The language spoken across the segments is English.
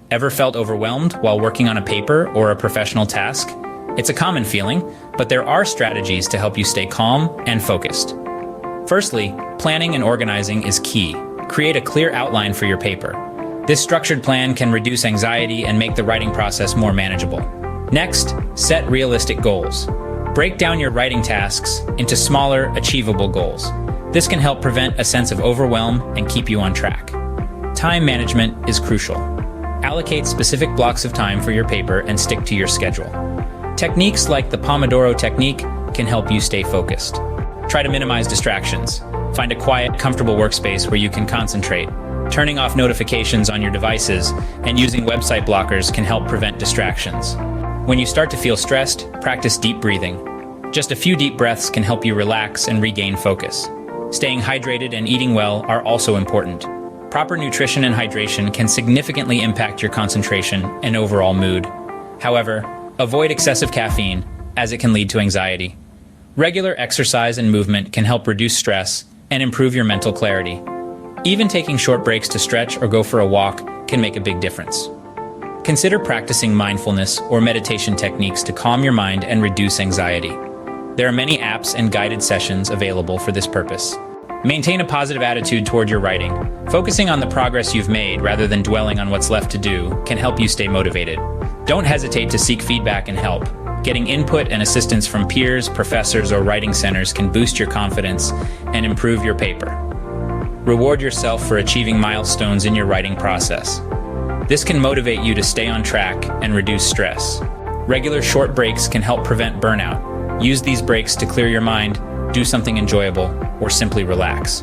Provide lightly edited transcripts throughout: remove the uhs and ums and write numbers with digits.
Ever felt overwhelmed while working on a paper or a professional task? It's a common feeling, but there are strategies to help you stay calm and focused. Firstly, planning and organizing is key. Create a clear outline for your paper. This structured plan can reduce anxiety and make the writing process more manageable. Next, set realistic goals. Break down your writing tasks into smaller, achievable goals. This can help prevent a sense of overwhelm and keep you on track. Time management is crucial. Allocate specific blocks of time for your paper and stick to your schedule. Techniques like the Pomodoro technique can help you stay focused. Try to minimize distractions. Find a quiet, comfortable workspace where you can concentrate. Turning off notifications on your devices and using website blockers can help prevent distractions. When you start to feel stressed, practice deep breathing. Just a few deep breaths can help you relax and regain focus. Staying hydrated and eating well are also important. Proper nutrition and hydration can significantly impact your concentration and overall mood. However, avoid excessive caffeine, as it can lead to anxiety. Regular exercise and movement can help reduce stress and improve your mental clarity. Even taking short breaks to stretch or go for a walk can make a big difference. Consider practicing mindfulness or meditation techniques to calm your mind and reduce anxiety. There are many apps and guided sessions available for this purpose. Maintain a positive attitude toward your writing. Focusing on the progress you've made rather than dwelling on what's left to do can help you stay motivated. Don't hesitate to seek feedback and help. Getting input and assistance from peers, professors, or writing centers can boost your confidence and improve your paper. Reward yourself for achieving milestones in your writing process. This can motivate you to stay on track and reduce stress. Regular short breaks can help prevent burnout. Use these breaks to clear your mind, do something enjoyable, or simply relax.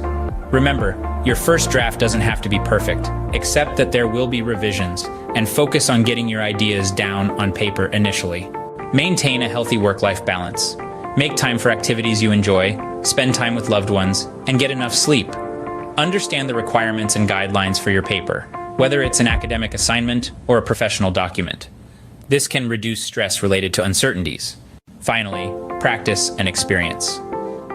Remember, your first draft doesn't have to be perfect. Accept that there will be revisions, and focus on getting your ideas down on paper initially. Maintain a healthy work-life balance. Make time for activities you enjoy, spend time with loved ones, and get enough sleep. Understand the requirements and guidelines for your paper, whether it's an academic assignment or a professional document. This can reduce stress related to uncertainties. Finally, practice and experience.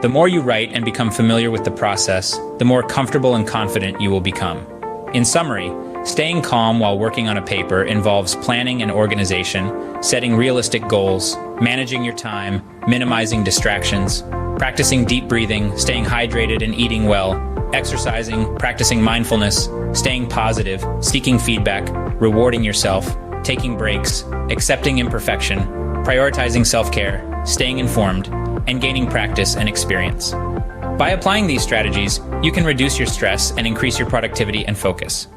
The more you write and become familiar with the process, the more comfortable and confident you will become. In summary, staying calm while working on a paper involves planning and organization, setting realistic goals, managing your time, minimizing distractions, practicing deep breathing, staying hydrated and eating well, exercising, practicing mindfulness, staying positive, seeking feedback, rewarding yourself, taking breaks, accepting imperfection, prioritizing self-care, staying informed, and gaining practice and experience. By applying these strategies, you can reduce your stress and increase your productivity and focus.